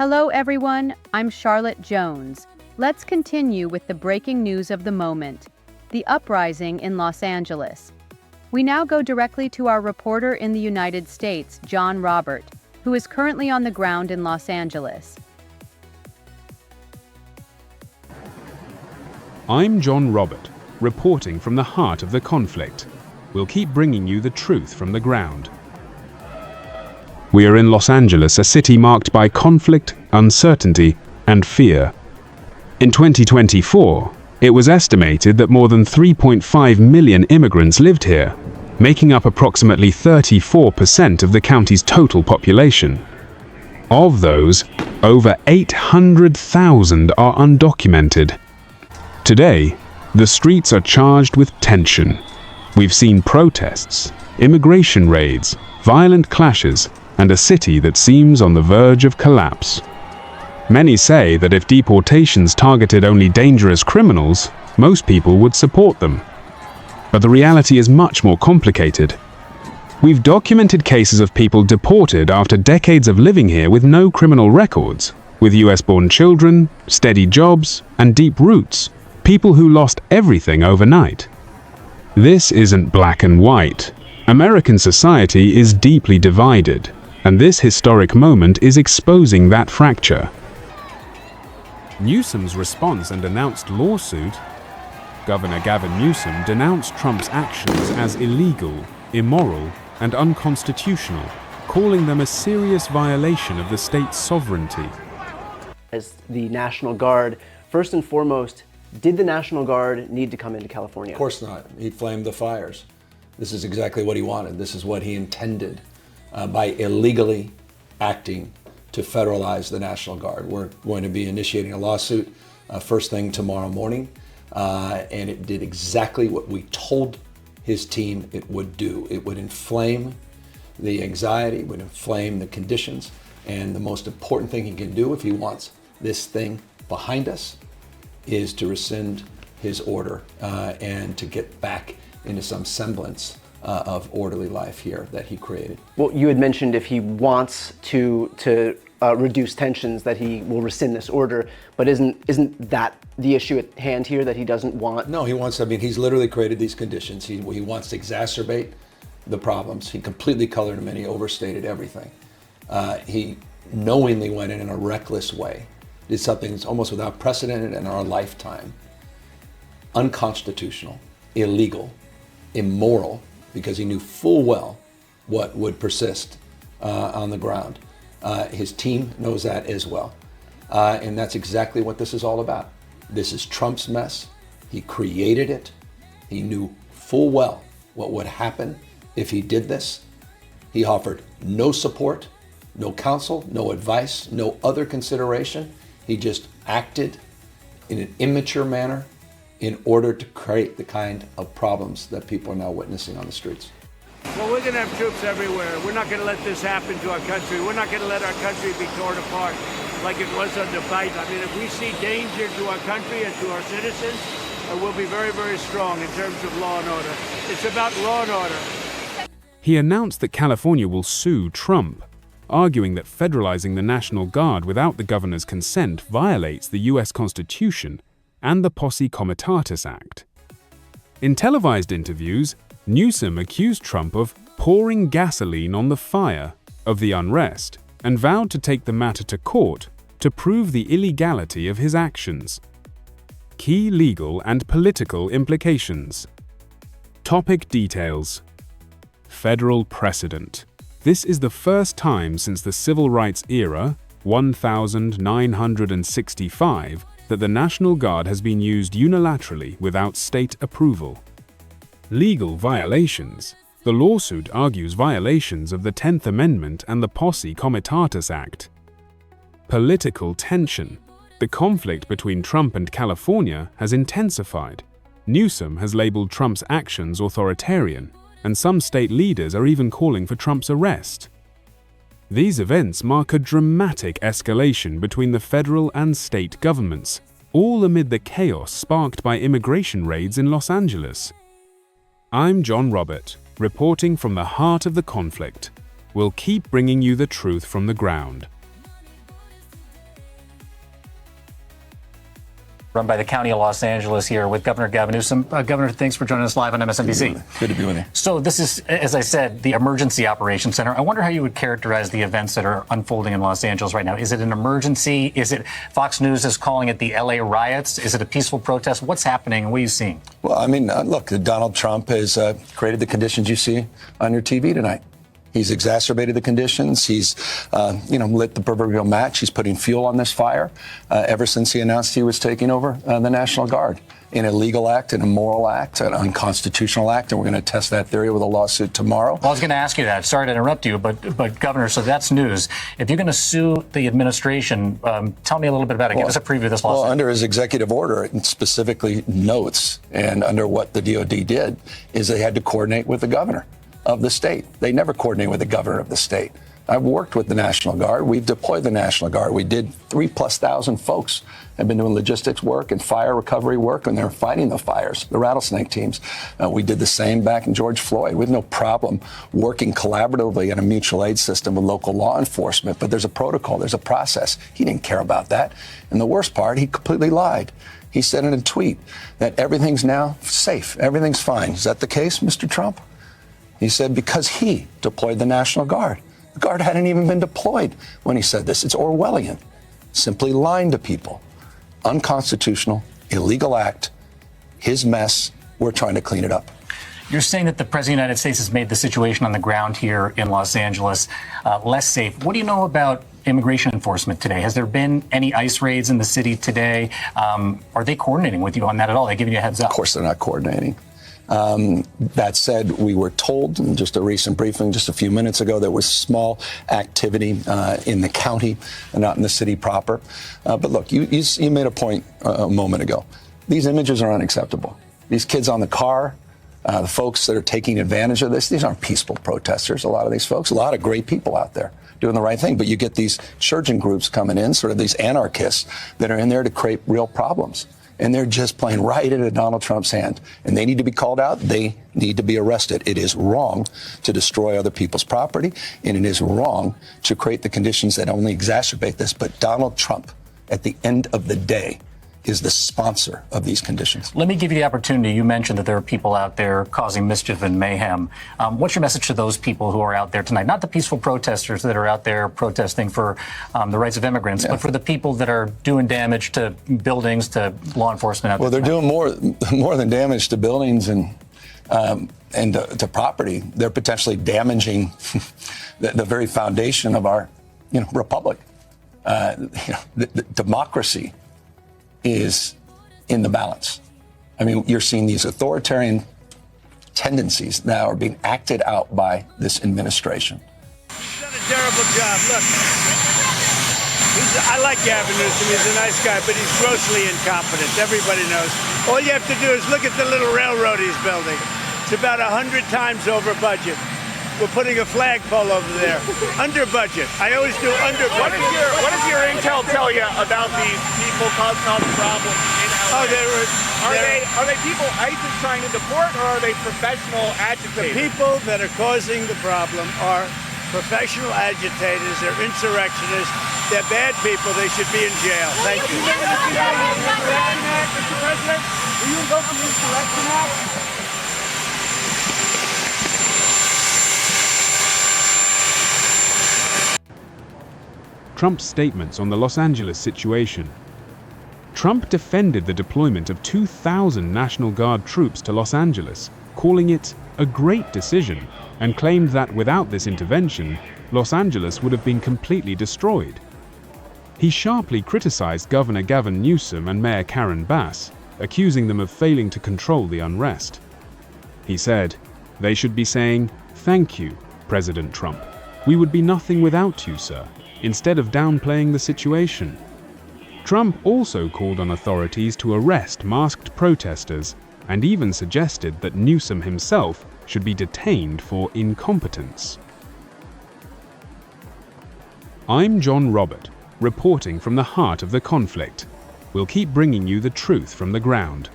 Hello everyone, I'm Charlotte Jones. Let's continue with the breaking news of the moment, the uprising in Los Angeles. We now go directly to our reporter in the United States, John Robert, who is currently on the ground in Los Angeles. I'm John Robert, reporting from the heart of the conflict. We'll keep bringing you the truth from the ground. We are in Los Angeles, a city marked by conflict, uncertainty, and fear. In 2024, it was estimated that more than 3.5 million immigrants lived here, making up approximately 34% of the county's total population. Of those, over 800,000 are undocumented. Today, the streets are charged with tension. We've seen protests, immigration raids, violent clashes, and a city that seems on the verge of collapse. Many say that if deportations targeted only dangerous criminals, most people would support them. But the reality is much more complicated. We've documented cases of people deported after decades of living here with no criminal records, with US-born children, steady jobs, and deep roots, people who lost everything overnight. This isn't black and white. American society is deeply divided, and this historic moment is exposing that fracture. Newsom's response and announced lawsuit. Governor Gavin Newsom denounced Trump's actions as illegal, immoral, and unconstitutional, calling them a serious violation of the state's sovereignty. As the National Guard, first and foremost, did the National Guard need to come into California? Of course not. He flamed the fires. This is exactly what he wanted. This is what he intended by illegally acting to federalize the National Guard. We're going to be initiating a lawsuit first thing tomorrow morning, and it did exactly what we told his team it would do. It would inflame the anxiety, it would inflame the conditions, and the most important thing he can do if he wants this thing behind us is to rescind his order and to get back into some semblance of orderly life here that he created. Well, you had mentioned if he wants to reduce tensions that he will rescind this order, but isn't that the issue at hand here, that he doesn't want? No, he wants, he's literally created these conditions. He wants to exacerbate the problems. He completely colored them in, he overstated everything. He knowingly went in a reckless way, did something that's almost without precedent in our lifetime. Unconstitutional, illegal, immoral, because he knew full well what would persist on the ground. His team knows that as well. And that's exactly what this is all about. This is Trump's mess. He created it. He knew full well what would happen if he did this. He offered no support, no counsel, no advice, no other consideration. He just acted in an immature manner in order to create the kind of problems that people are now witnessing on the streets. Well, we're going to have troops everywhere. We're not going to let this happen to our country. We're not going to let our country be torn apart like it was under Biden. I mean, if we see danger to our country and to our citizens, we'll be very, very strong in terms of law and order. It's about law and order. He announced that California will sue Trump, arguing that federalizing the National Guard without the governor's consent violates the US Constitution and the Posse Comitatus Act. In televised interviews, Newsom accused Trump of pouring gasoline on the fire of the unrest and vowed to take the matter to court to prove the illegality of his actions. Key legal and political implications. Topic details. Federal precedent. This is the first time since the Civil Rights era, 1965, that the National Guard has been used unilaterally without state approval. Legal violations. The lawsuit argues violations of the 10th Amendment and the Posse Comitatus Act. Political tension. The conflict between Trump and California has intensified. Newsom has labeled Trump's actions authoritarian, and some state leaders are even calling for Trump's arrest. These events mark a dramatic escalation between the federal and state governments, all amid the chaos sparked by immigration raids in Los Angeles. I'm John Robert, reporting from the heart of the conflict. We'll keep bringing you the truth from the ground. Run by the County of Los Angeles here with Governor Gavin Newsom. Governor, thanks for joining us live on MSNBC. Good to be with you. So this is, as I said, the Emergency Operations Center. I wonder how you would characterize the events that are unfolding in Los Angeles right now. Is it an emergency? Is it, Fox News is calling it the LA riots? Is it a peaceful protest? What's happening? What are you seeing? Well, I mean, look, Donald Trump has created the conditions you see on your TV tonight. He's exacerbated the conditions. He's, lit the proverbial match. He's putting fuel on this fire ever since he announced he was taking over the National Guard. An illegal act, an immoral act, an unconstitutional act, and we're going to test that theory with a lawsuit tomorrow. Well, I was going to ask you that. Sorry to interrupt you, but Governor, so that's news. If you're going to sue the administration, tell me a little bit about it. Give us a preview of this lawsuit. Well, under his executive order, it specifically notes, and under what the DOD did, is they had to coordinate with the governor of the state. They never coordinate with the governor of the state. I've worked with the National Guard. We've deployed the National Guard. We did 3,000+ folks have been doing logistics work and fire recovery work, and they're fighting the fires, the rattlesnake teams. We did the same back in George Floyd. We have no problem working collaboratively in a mutual aid system with local law enforcement, but there's a protocol, there's a process. He didn't care about that. And the worst part, he completely lied. He said in a tweet that everything's now safe, everything's fine. Is that the case, Mr. Trump? He said because he deployed the National Guard. The Guard hadn't even been deployed when he said this. It's Orwellian. Simply lying to people. Unconstitutional, illegal act. His mess. We're trying to clean it up. You're saying that the President of the United States has made the situation on the ground here in Los Angeles less safe. What do you know about immigration enforcement today? Has there been any ICE raids in the city today? Are they coordinating with you on that at all? Are they giving you a heads up? Of course they're not coordinating. That said, we were told in just a recent briefing just a few minutes ago there was small activity in the county and not in the city proper. But look, you made a point a moment ago. These images are unacceptable. These kids on the car, the folks that are taking advantage of this, these aren't peaceful protesters, a lot of these folks, a lot of great people out there doing the right thing. But you get these insurgent groups coming in, sort of these anarchists that are in there to create real problems. And they're just playing right into Donald Trump's hand. And they need to be called out. They need to be arrested. It is wrong to destroy other people's property, and it is wrong to create the conditions that only exacerbate this. But Donald Trump, at the end of the day, is the sponsor of these conditions. Let me give you the opportunity. You mentioned that there are people out there causing mischief and mayhem. What's your message to those people who are out there tonight? Not the peaceful protesters that are out there protesting for the rights of immigrants, but for the people that are doing damage to buildings, to law enforcement out there. Well, they're doing more than damage to buildings and to property. They're potentially damaging the very foundation of our republic. The democracy is in the balance. I mean, you're seeing these authoritarian tendencies now are being acted out by this administration. He's done a terrible job. Look, I like Gavin Newsom. He's a nice guy, but he's grossly incompetent. Everybody knows. All you have to do is look at the little railroad he's building. It's about 100 times over budget. We're putting a flagpole over there. Under budget. I always do under budget. What does your intel tell you about these people causing all the problems in LA? Are they people ICE is trying to deport, or are they professional agitators? The people that are causing the problem are professional agitators. They're insurrectionists. They're bad people. They should be in jail. Thank you. Mr. President, will you invoke the Insurrection Act? Trump's statements on the Los Angeles situation. Trump defended the deployment of 2,000 National Guard troops to Los Angeles, calling it a great decision, and claimed that without this intervention, Los Angeles would have been completely destroyed. He sharply criticized Governor Gavin Newsom and Mayor Karen Bass, accusing them of failing to control the unrest. He said, "They should be saying, 'Thank you, President Trump. We would be nothing without you, sir,' instead of downplaying the situation." Trump also called on authorities to arrest masked protesters and even suggested that Newsom himself should be detained for incompetence. I'm John Robert, reporting from the heart of the conflict. We'll keep bringing you the truth from the ground.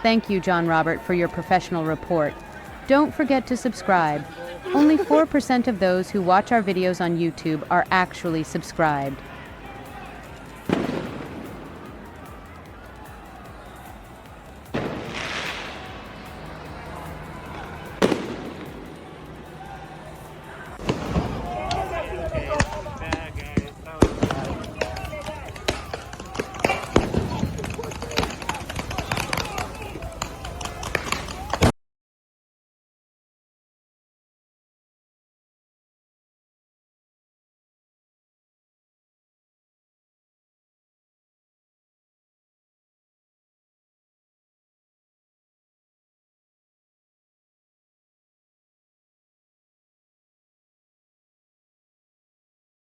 Thank you, John Robert, for your professional report. Don't forget to subscribe. Only 4% of those who watch our videos on YouTube are actually subscribed.